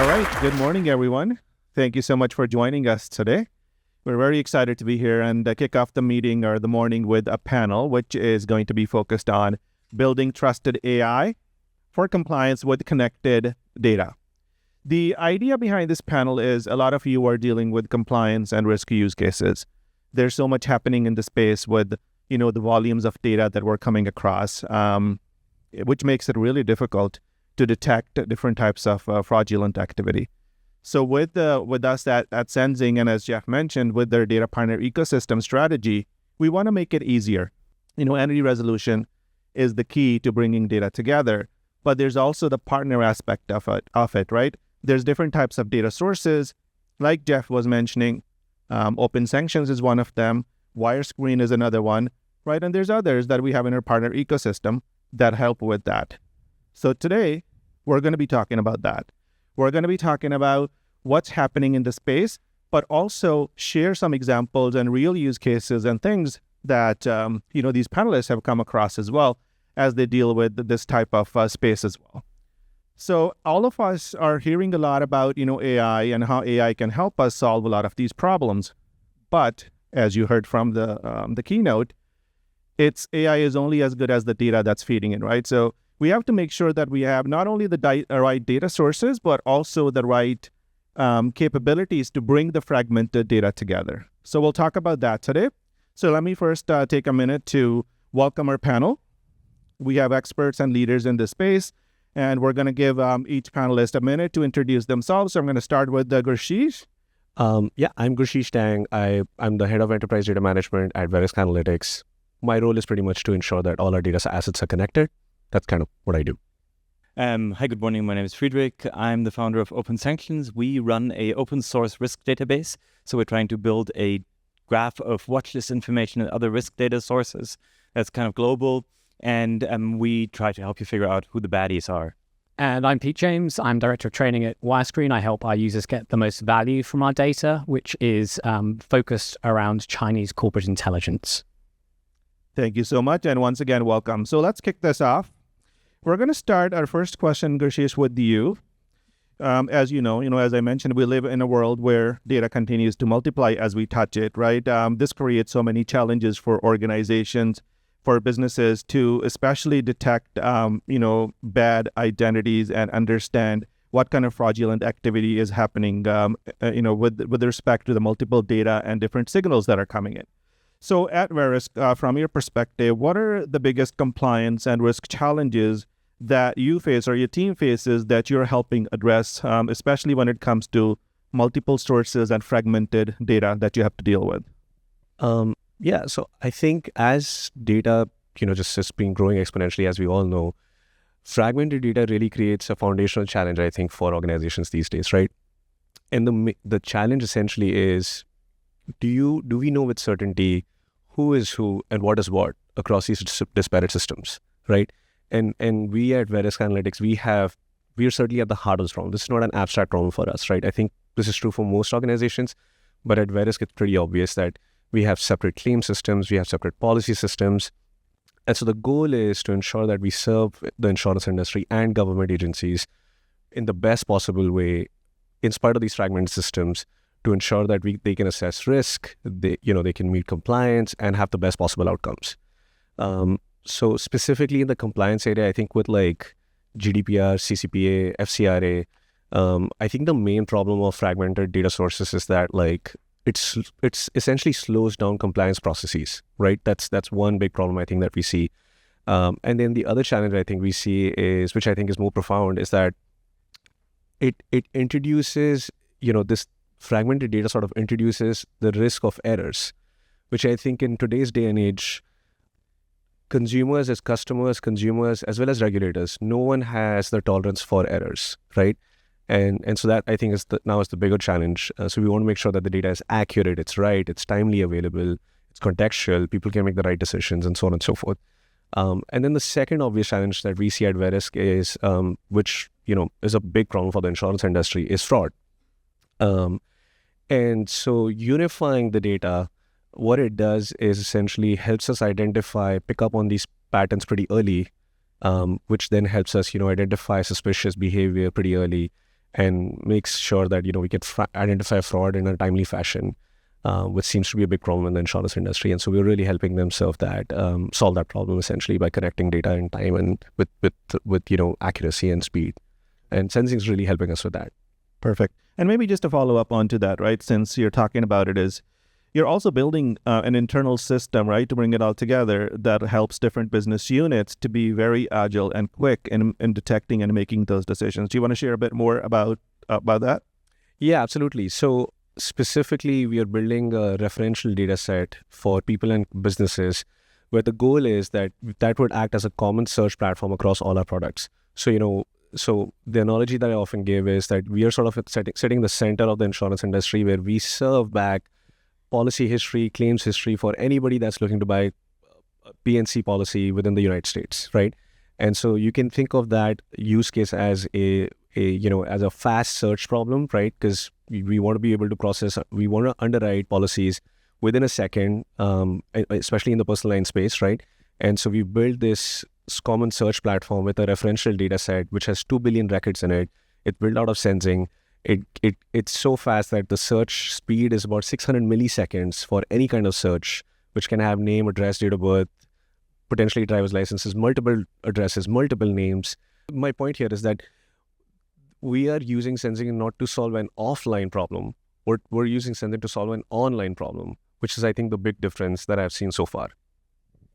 right. Good morning, everyone. Thank you so much for joining us today. We're very excited to be here and kick off the meeting or the morning with a panel, which is going to be focused on building trusted AI for compliance with connected data. The idea behind this panel is a lot of you are dealing with compliance and risk use cases. There's so much happening in the space with, the volumes of data that we're coming across, which makes it really difficult to detect different types of fraudulent activity. So with us at Senzing, and as Jeff mentioned, with their data partner ecosystem strategy, we want to make it easier. Entity resolution is the key to bringing data together, but there's also the partner aspect of it, right? There's different types of data sources, like Jeff was mentioning. Open sanctions is one of them. Wirescreen is another one, right? And there's others that we have in our partner ecosystem that help with that. So today, we're going to be talking about that. We're going to be talking about what's happening in the space, but also share some examples and real use cases and things that these panelists have come across as well as they deal with this type of space as well. So all of us are hearing a lot about AI and how AI can help us solve a lot of these problems. But as you heard from the keynote, AI is only as good as the data that's feeding it, right? So we have to make sure that we have not only the right data sources, but also the right capabilities to bring the fragmented data together. So we'll talk about that today. So let me first take a minute to welcome our panel. We have experts and leaders in this space, and we're going to give each panelist a minute to introduce themselves. So I'm going to start with Gurshish. I'm Gurshish Dang. I'm the head of enterprise data management at Verisk Analytics. My role is pretty much to ensure that all our data assets are connected. That's kind of what I do. Hi, good morning. My name is Friedrich. I'm the founder of Open Sanctions. We run a open source risk database. So we're trying to build a graph of watchlist information and other risk data sources that's kind of global. And we try to help you figure out who the baddies are. And I'm Pete James. I'm Director of Training at Wirescreen. I help our users get the most value from our data, which is focused around Chinese corporate intelligence. Thank you so much. And once again, welcome. So let's kick this off. We're going to start our first question, Gurshish, with you. As you know, as I mentioned, we live in a world where data continues to multiply as we touch it, right? This creates so many challenges for organizations, for businesses to especially detect, bad identities and understand what kind of fraudulent activity is happening, with respect to the multiple data and different signals that are coming in. So at Verisk, from your perspective, what are the biggest compliance and risk challenges that you face or your team faces that you're helping address, especially when it comes to multiple sources and fragmented data that you have to deal with? So I think as data, just has been growing exponentially, as we all know, fragmented data really creates a foundational challenge, I think, for organizations these days, right? And the challenge essentially is, do we know with certainty who is who and what is what across these disparate systems, right? And we at Verisk Analytics, we are certainly at the heart of this problem. This is not an abstract problem for us, right? I think this is true for most organizations, but at Verisk, it's pretty obvious that we have separate claim systems, we have separate policy systems. And so the goal is to ensure that we serve the insurance industry and government agencies in the best possible way, in spite of these fragmented systems, to ensure that they can assess risk, they can meet compliance and have the best possible outcomes. So specifically in the compliance area, I think with like GDPR, CCPA, FCRA, I think the main problem of fragmented data sources is that it's essentially slows down compliance processes, right? That's one big problem I think that we see. And then the other challenge I think we see is, which I think is more profound, is that it introduces, this fragmented data sort of introduces the risk of errors, which I think in today's day and age, consumers as customers, consumers as well as regulators, no one has the tolerance for errors, right? And so that I think is the bigger challenge. So we want to make sure that the data is accurate, it's right, it's timely available, it's contextual, people can make the right decisions, and so on and so forth. And then the second obvious challenge that we see at Verisk is, which is a big problem for the insurance industry, is fraud. And so unifying the data, what it does is essentially helps us pick up on these patterns pretty early, which then helps us, identify suspicious behavior pretty early, and makes sure that, we can identify fraud in a timely fashion, which seems to be a big problem in the insurance industry. And so we're really helping them solve that problem essentially by connecting data in time and with accuracy and speed. And Senzing is really helping us with that. Perfect. And maybe just to follow up onto that, right? Since you're talking about it, is you're also building an internal system, right, to bring it all together that helps different business units to be very agile and quick in detecting and making those decisions. Do you want to share a bit more about that? Yeah, absolutely. So specifically, we are building a referential data set for people and businesses where the goal is that would act as a common search platform across all our products. So, so the analogy that I often give is that we are sort of setting the center of the insurance industry where we serve back policy history, claims history for anybody that's looking to buy a PNC policy within the United States, right? And so you can think of that use case as as a fast search problem, right? Because we want to be able to we want to underwrite policies within a second, especially in the personal line space, right? And so we built this common search platform with a referential data set, which has 2 billion records in it. It's built out of Senzing. It's so fast that the search speed is about 600 milliseconds for any kind of search, which can have name, address, date of birth, potentially driver's licenses, multiple addresses, multiple names. My point here is that we are using Senzing not to solve an offline problem. We're using Senzing to solve an online problem, which is, I think, the big difference that I've seen so far.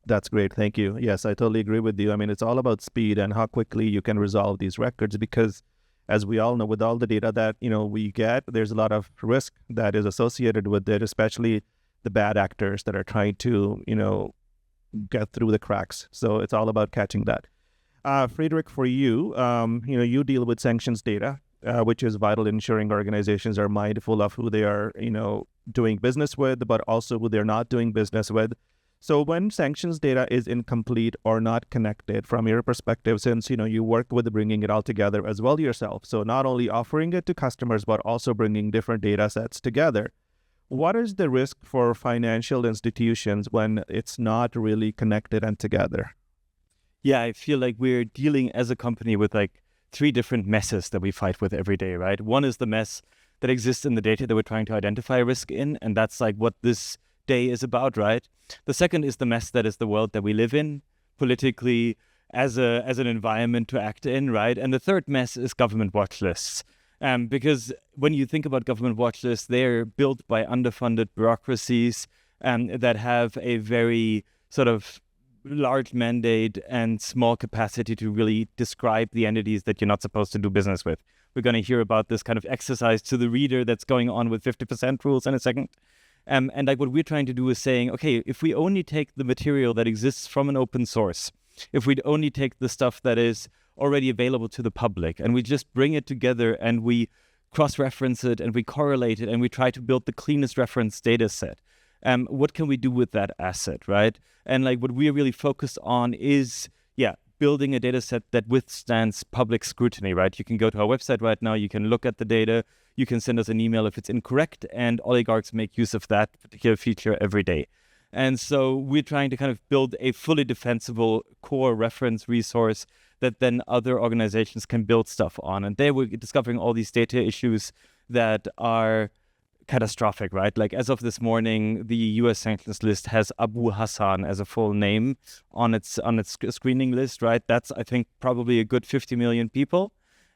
That's great. Thank you. Yes, I totally agree with you. I mean, it's all about speed and how quickly you can resolve these records because, as we all know, with all the data that, we get, there's a lot of risk that is associated with it, especially the bad actors that are trying to, get through the cracks. So it's all about catching that. Friedrich, for you, you deal with sanctions data, which is vital in ensuring organizations are mindful of who they are, doing business with, but also who they're not doing business with. So when sanctions data is incomplete or not connected, from your perspective, since, you work with bringing it all together as well yourself, so not only offering it to customers, but also bringing different data sets together, what is the risk for financial institutions when it's not really connected and together? Yeah, I feel like we're dealing as a company with like 3 different messes that we fight with every day, right? One is the mess that exists in the data that we're trying to identify risk in, and that's like what this day is about, right? The second is the mess that is the world that we live in, politically, as an environment to act in, right? And the third mess is government watch lists. Because when you think about government watch lists, they're built by underfunded bureaucracies that have a very sort of large mandate and small capacity to really describe the entities that you're not supposed to do business with. We're going to hear about this kind of exercise to the reader that's going on with 50% rules in a second. And like what we're trying to do is saying, okay, if we only take the material that exists from an open source, if we'd only take the stuff that is already available to the public and we just bring it together and we cross-reference it and we correlate it and we try to build the cleanest reference data set, what can we do with that asset, right? And like what we're really focused on is, building a data set that withstands public scrutiny, right? You can go to our website right now, you can look at the data, you can send us an email if it's incorrect, and oligarchs make use of that particular feature every day. And so we're trying to kind of build a fully defensible core reference resource that then other organizations can build stuff on. And there we're discovering all these data issues that are catastrophic, right? Like as of this morning, the US sanctions list has Abu Hassan as a full name on its screening list, right? That's, I think, probably a good 50 million people,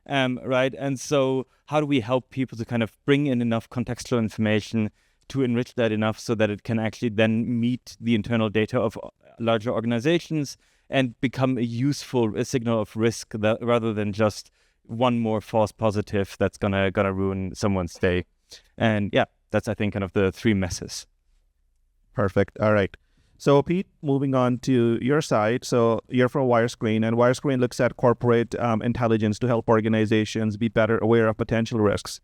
right? And so how do we help people to kind of bring in enough contextual information to enrich that enough so that it can actually then meet the internal data of larger organizations and become a signal of risk that, rather than just one more false positive that's gonna ruin someone's day. And that's, I think, kind of the 3 messes. Perfect. All right. So Pete, moving on to your side. So you're from Wirescreen, and Wirescreen looks at corporate intelligence to help organizations be better aware of potential risks.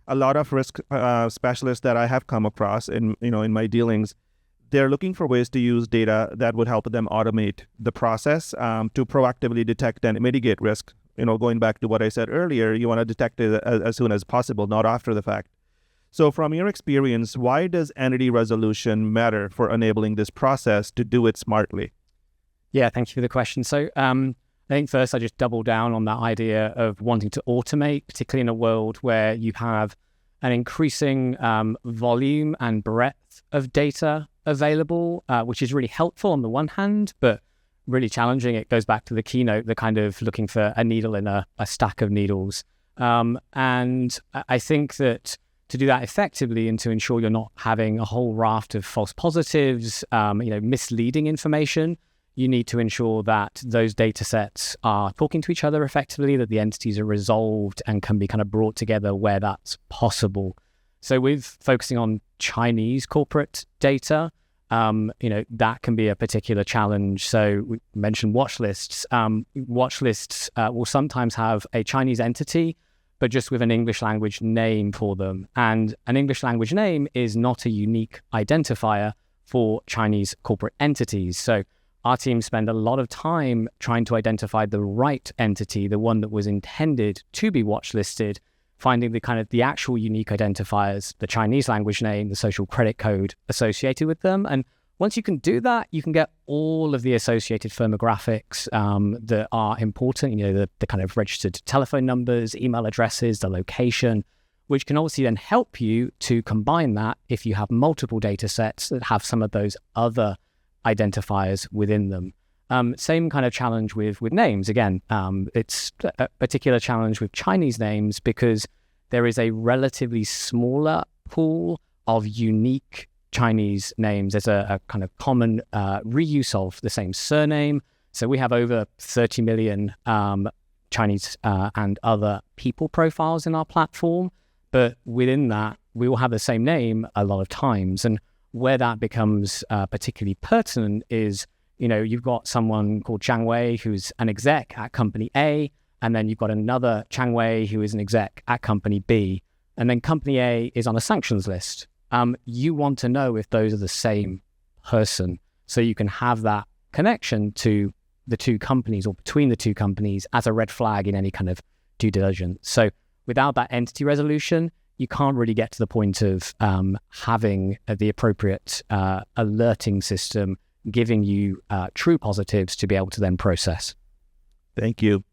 A lot of risk specialists that I have come across in my dealings, they're looking for ways to use data that would help them automate the process to proactively detect and mitigate risk. Going back to what I said earlier, you want to detect it as soon as possible, not after the fact. So from your experience, why does entity resolution matter for enabling this process to do it smartly? Yeah, thank you for the question. So I think first I just double down on that idea of wanting to automate, particularly in a world where you have an increasing volume and breadth of data available, which is really helpful on the one hand, but really challenging. It goes back to the keynote, the kind of looking for a needle in a stack of needles. And I think that to do that effectively and to ensure you're not having a whole raft of false positives, misleading information, you need to ensure that those data sets are talking to each other effectively, that the entities are resolved and can be kind of brought together where that's possible. So with focusing on Chinese corporate data, that can be a particular challenge. So we mentioned watch lists. Watch lists will sometimes have a Chinese entity, but just with an English language name for them. And an English language name is not a unique identifier for Chinese corporate entities. So our team spend a lot of time trying to identify the right entity, the one that was intended to be watch listed, finding the actual unique identifiers, the Chinese language name, the social credit code associated with them. And once you can do that, you can get all of the associated firmographics that are important, the kind of registered telephone numbers, email addresses, the location, which can obviously then help you to combine that if you have multiple data sets that have some of those other identifiers within them. Same kind of challenge with names. Again, it's a particular challenge with Chinese names because there is a relatively smaller pool of unique Chinese names. There's a kind of common reuse of the same surname. So we have over 30 million Chinese and other people profiles in our platform. But within that, we will have the same name a lot of times. And where that becomes particularly pertinent is, you've got someone called Chang Wei who's an exec at company A, and then you've got another Chang Wei who is an exec at company B, and then company A is on a sanctions list. You want to know if those are the same person, so you can have that connection to the two companies or between the two companies as a red flag in any kind of due diligence. So without that entity resolution, you can't really get to the point of having the appropriate alerting system giving you true positives to be able to then process. Thank you.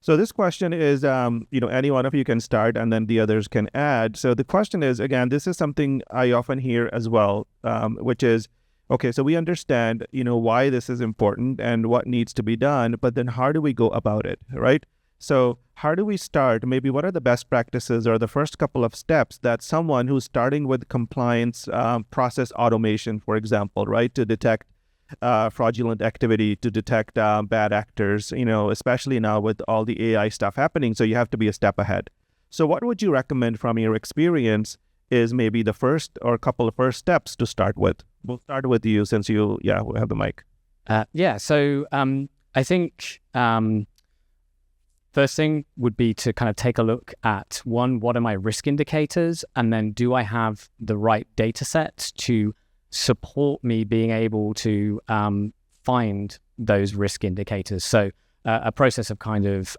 So this question is, any one of you can start and then the others can add. So the question is, again, this is something I often hear as well, which is, okay, so we understand, why this is important and what needs to be done, but then how do we go about it, right? So how do we start? Maybe what are the best practices or the first couple of steps that someone who's starting with compliance process automation, for example, right, to detect fraudulent activity, to detect bad actors, especially now with all the AI stuff happening. So you have to be a step ahead. So what would you recommend from your experience is maybe the first or couple of first steps to start with? We'll start with you since we have the mic. So I think first thing would be to kind of take a look at what are my risk indicators? And then do I have the right data sets to support me being able to find those risk indicators? So a process of kind of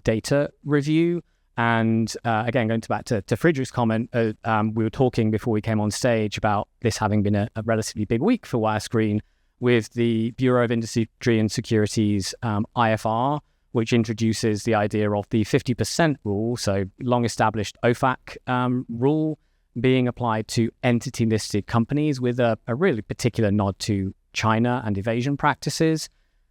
data review. And again, going back to Friedrich's comment, we were talking before we came on stage about this having been a relatively big week for Wirescreen with the Bureau of Industry and Security's IFR, which introduces the idea of the 50% rule, so long-established OFAC rule, being applied to entity-listed companies with a really particular nod to China and evasion practices.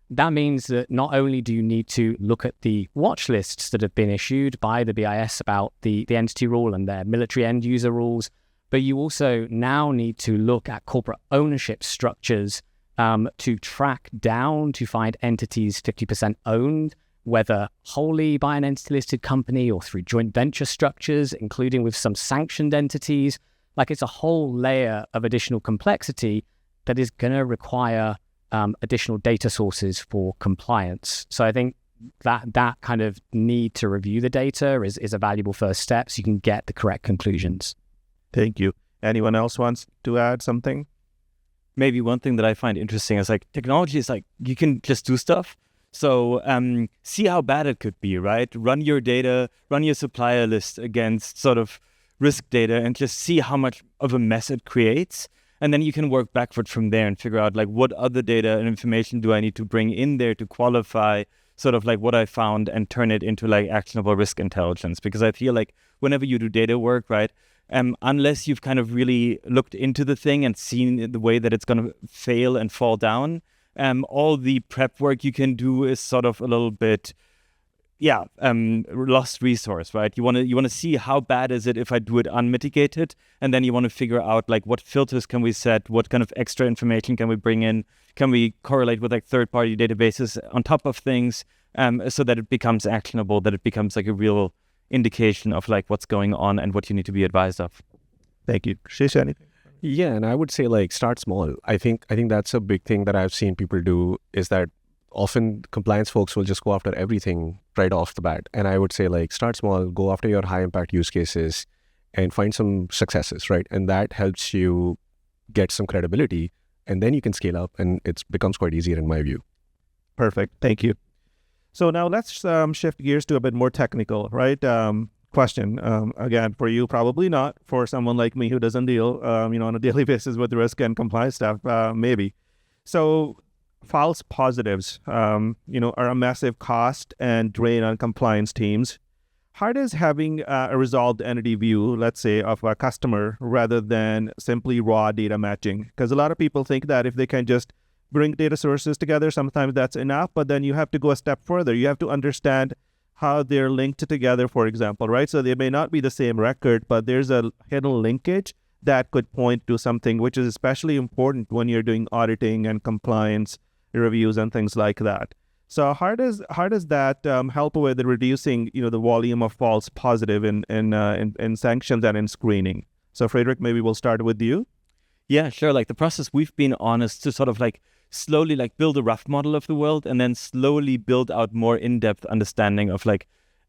That means that not only do you need to look at the watch lists that have been issued by the BIS about the entity rule and their military end-user rules, but you also now need to look at corporate ownership structures to track down to find entities 50% owned, whether wholly by an entity-listed company or through joint venture structures, including with some sanctioned entities. Like, it's a whole layer of additional complexity that is going to require additional data sources for compliance. So I think that kind of need to review the data is a valuable first step so you can get the correct conclusions. Thank you. Anyone else wants to add something? Maybe one thing that I find interesting is technology is you can just do stuff. So see how bad it could be, right? Run your data, run your supplier list against sort of risk data and just see how much of a mess it creates. And then you can work backward from there and figure out what other data and information do I need to bring in there to qualify sort of like what I found and turn it into like actionable risk intelligence. Because I feel like whenever you do data work, right, unless you've kind of really looked into the thing and seen the way that it's going to fail and fall down, all the prep work you can do is sort of a little bit, lost resource, right? You want to see how bad is it if I do it unmitigated, and then you want to figure out like what filters can we set, what kind of extra information can we bring in, can we correlate with like third-party databases on top of things, so that it becomes actionable, that it becomes like a real indication of like what's going on and what you need to be advised of. Thank you. Gurshish, anything? Yeah, and I would say like start small. I think that's a big thing that I've seen people do, is that often compliance folks will just go after everything right off the bat. And I would say like start small, go after your high impact use cases and find some successes, right? And that helps you get some credibility, and then you can scale up, and it becomes quite easier in my view. Perfect. Thank you. So now let's shift gears to a bit more technical, right? Question, again, for you, probably not. For someone like me who doesn't deal, on a daily basis with risk and compliance stuff, maybe. So false positives, are a massive cost and drain on compliance teams. How does having a resolved entity view, let's say, of a customer rather than simply raw data matching? Because a lot of people think that if they can just bring data sources together, sometimes that's enough, but then you have to go a step further. You have to understand how they're linked together, for example, right? So they may not be the same record, but there's a hidden linkage that could point to something, which is especially important when you're doing auditing and compliance reviews and things like that. So how does that help with reducing, the volume of false positive in sanctions and in screening? So Friedrich, maybe we'll start with you. Yeah, sure. Like the process we've been on is to sort of like slowly like build a rough model of the world and then slowly build out more in-depth understanding of like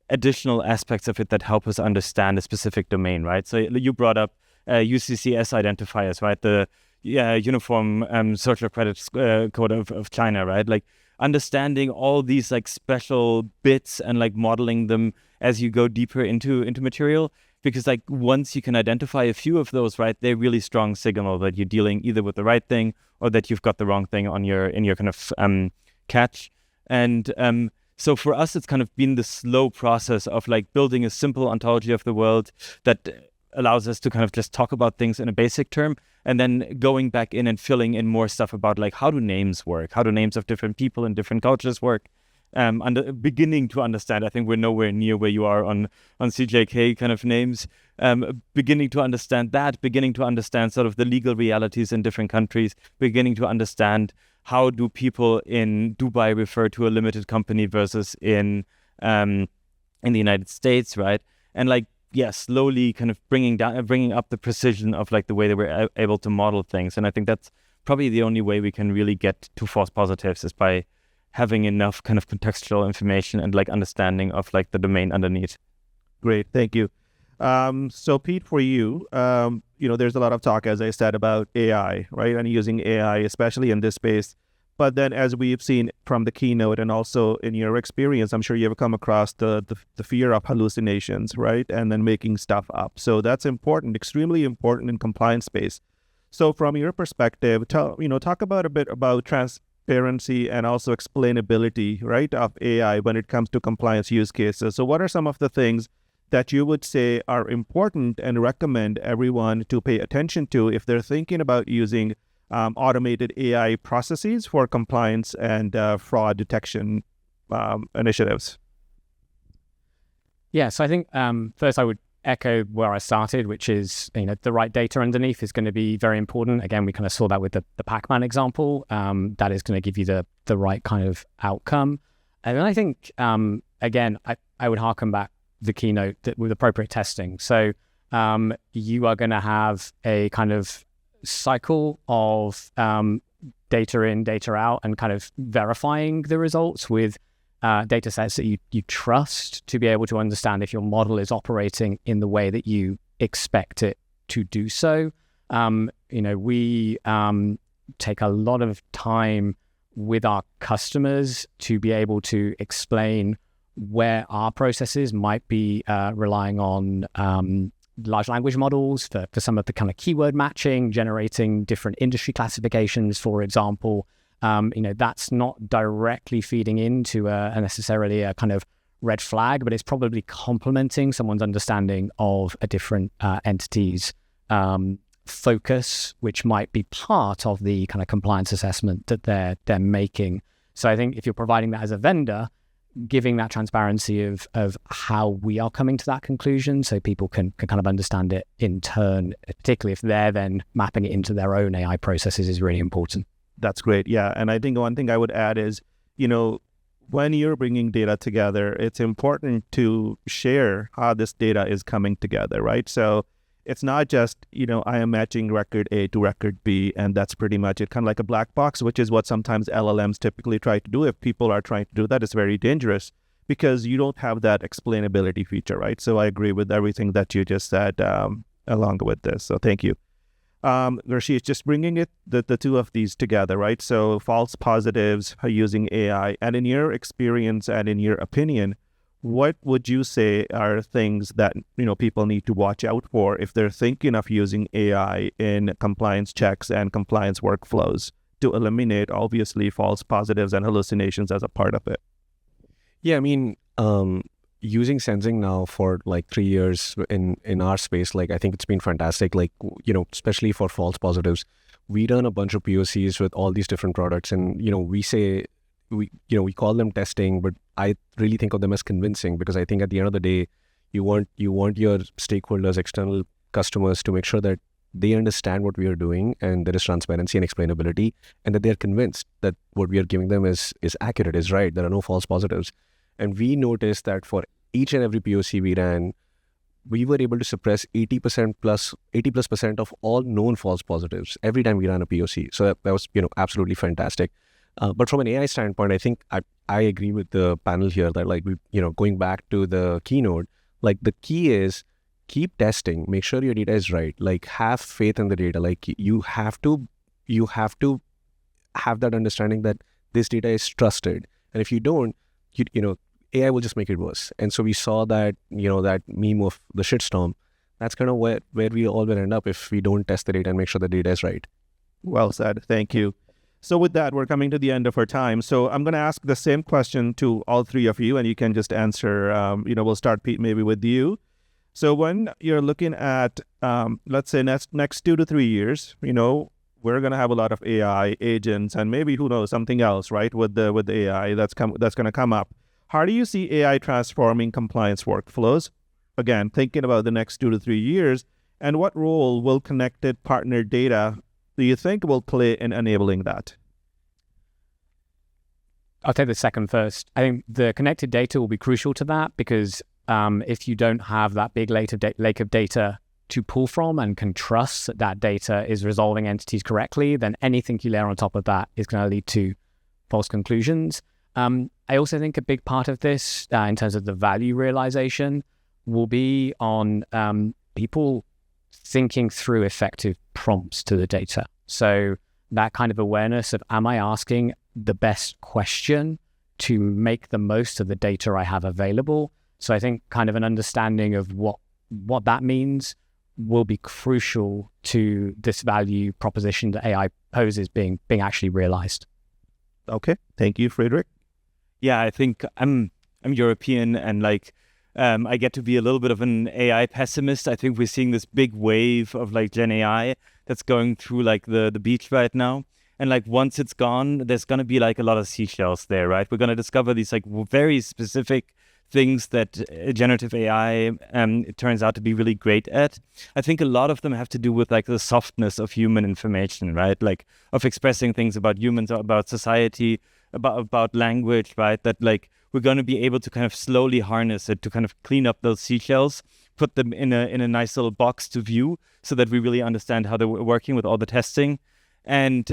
additional aspects of it that help us understand a specific domain, right? So you brought up UCCS identifiers, right? The Uniform Social Credit Code of China, right? Like understanding all these like special bits and like modeling them as you go deeper into material. Because like once you can identify a few of those, right, they're really strong signal that you're dealing either with the right thing or that you've got the wrong thing in your kind of catch. And so for us, it's kind of been the slow process of like building a simple ontology of the world that allows us to kind of just talk about things in a basic term, and then going back in and filling in more stuff about like how do names work, how do names of different people and different cultures work. Beginning to understand, I think we're nowhere near where you are on CJK kind of names, beginning to understand that, beginning to understand sort of the legal realities in different countries, beginning to understand how do people in Dubai refer to a limited company versus in the United States, right? And like, slowly kind of bringing up the precision of like the way that we're able to model things. And I think that's probably the only way we can really get to false positives is by having enough kind of contextual information and like understanding of like the domain underneath. Great, thank you. So Pete, for you, there's a lot of talk, as I said, about AI, right? And using AI, especially in this space. But then as we've seen from the keynote and also in your experience, I'm sure you've come across the fear of hallucinations, right? And then making stuff up. So that's important, extremely important in compliance space. So from your perspective, talk about a bit about transparency and also explainability, right, of AI when it comes to compliance use cases. So what are some of the things that you would say are important and recommend everyone to pay attention to if they're thinking about using automated AI processes for compliance and fraud detection initiatives? Yeah, so I think first I would echo where I started, which is, the right data underneath is going to be very important. Again, we kind of saw that with the Pac-Man example. That is going to give you the right kind of outcome. And then I think, again, I would harken back the keynote with appropriate testing. So you are going to have a kind of cycle of data in, data out, and kind of verifying the results with data sets that you trust to be able to understand if your model is operating in the way that you expect it to do so. We take a lot of time with our customers to be able to explain where our processes might be relying on large language models for some of the kind of keyword matching, generating different industry classifications, for example, that's not directly feeding into necessarily a kind of red flag, but it's probably complementing someone's understanding of a different entity's focus, which might be part of the kind of compliance assessment that they're making. So I think if you're providing that as a vendor, giving that transparency of how we are coming to that conclusion so people can kind of understand it in turn, particularly if they're then mapping it into their own AI processes, is really important. That's great. Yeah. And I think one thing I would add is, when you're bringing data together, it's important to share how this data is coming together, right? So it's not just, I am matching record A to record B, and that's pretty much it, kind of like a black box, which is what sometimes LLMs typically try to do. If people are trying to do that, it's very dangerous because you don't have that explainability feature, right? So I agree with everything that you just said along with this. So thank you. Gurshish, just bringing the two of these together, right? So false positives using AI, and in your experience and in your opinion, what would you say are things that people need to watch out for if they're thinking of using AI in compliance checks and compliance workflows to eliminate obviously false positives and hallucinations as a part of it? Yeah, I mean, using Senzing now for like 3 years in our space, like I think it's been fantastic, like, especially for false positives. We run a bunch of POCs with all these different products, and, we say, we call them testing, but I really think of them as convincing, because I think at the end of the day, you want your stakeholders, external customers, to make sure that they understand what we are doing and there is transparency and explainability, and that they're convinced that what we are giving them is accurate, is right. There are no false positives. And we noticed that for each and every POC we ran, we were able to suppress 80% of all known false positives every time we ran a POC. So that was, absolutely fantastic. But from an AI standpoint, I think I agree with the panel here that, like, going back to the keynote, like, the key is keep testing, make sure your data is right, like, have faith in the data. Like, you have to have that understanding that this data is trusted. And if you don't, AI will just make it worse. And so we saw that, that meme of the shitstorm. That's kind of where we all will end up if we don't test the data and make sure the data is right. Well said. Thank you. So with that, we're coming to the end of our time. So I'm going to ask the same question to all three of you, and you can just answer. We'll start, Pete, maybe with you. So when you're looking at, let's say, next 2 to 3 years, we're going to have a lot of AI agents, and maybe, who knows, something else, right, with the AI that's going to come up. How do you see AI transforming compliance workflows? Again, thinking about the next 2 to 3 years, and what role will connected partner data do you think will play in enabling that? I'll take the second first. I think the connected data will be crucial to that, because if you don't have that big lake of data to pull from and can trust that data is resolving entities correctly, then anything you layer on top of that is going to lead to false conclusions. I also think a big part of this, in terms of the value realization, will be on people thinking through effective prompts to the data. So that kind of awareness of, am I asking the best question to make the most of the data I have available? So I think kind of an understanding of what that means will be crucial to this value proposition that AI poses being actually realized. Okay. Thank you, Friedrich. Yeah, I think I'm European, and I get to be a little bit of an AI pessimist. I think we're seeing this big wave of Gen AI that's going through the beach right now. And once it's gone, there's going to be a lot of seashells there, right? We're going to discover these very specific things that generative AI it turns out to be really great at. I think a lot of them have to do with the softness of human information, right? Of expressing things about humans, about society, about language, right? That we're going to be able to kind of slowly harness it to kind of clean up those seashells, put them in a nice little box to view, so that we really understand how they're working with all the testing, and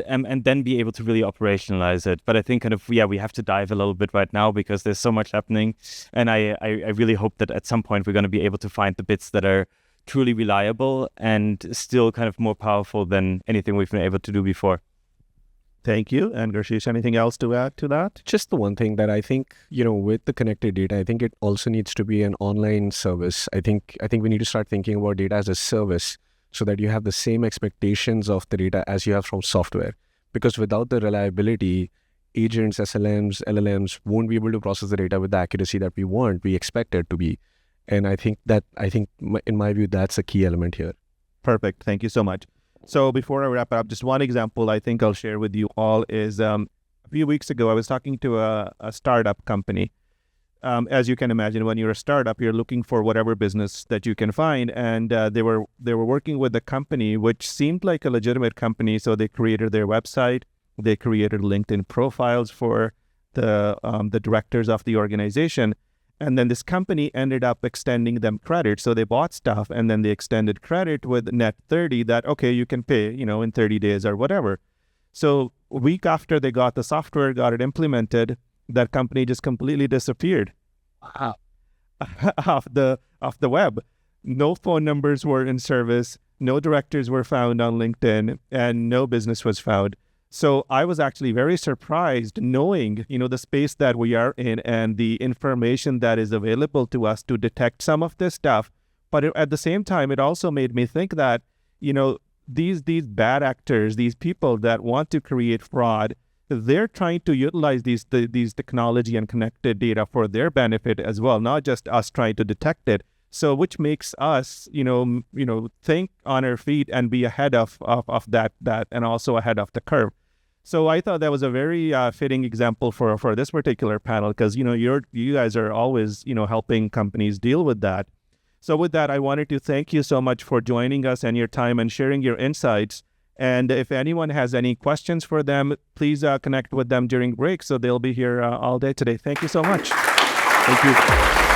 then be able to really operationalize it. But I think we have to dive a little bit right now, because there's so much happening, and I really hope that at some point we're going to be able to find the bits that are truly reliable and still kind of more powerful than anything we've been able to do before. Thank you. And Gurshish, anything else to add to that? Just the one thing that I think, with the connected data, I think it also needs to be an online service. I think we need to start thinking about data as a service, so that you have the same expectations of the data as you have from software. because without the reliability, agents, SLMs, LLMs won't be able to process the data with the accuracy that we expect it to be. And I think in my view, that's a key element here. Perfect. Thank you so much. So before I wrap up, just one example I think I'll share with you all is a few weeks ago, I was talking to a startup company. As you can imagine, when you're a startup, you're looking for whatever business that you can find. And they were working with a company which seemed like a legitimate company. So they created their website. They created LinkedIn profiles for the directors of the organization. And then this company ended up extending them credit. So they bought stuff and then they extended credit with net 30 that, okay, you can pay, in 30 days or whatever. So a week after they got the software, got it implemented, that company just completely disappeared off the web. No phone numbers were in service. No directors were found on LinkedIn and no business was found. So I was actually very surprised knowing, the space that we are in and the information that is available to us to detect some of this stuff. But at the same time, it also made me think that, these bad actors, these people that want to create fraud, they're trying to utilize these technology and connected data for their benefit as well, not just us trying to detect it. So which makes us, think on our feet and be ahead of that and also ahead of the curve. So I thought that was a very fitting example for this particular panel because, you guys are always, helping companies deal with that. So with that, I wanted to thank you so much for joining us and your time and sharing your insights. And if anyone has any questions for them, please connect with them during break. So they'll be here all day today. Thank you so much. Thank you.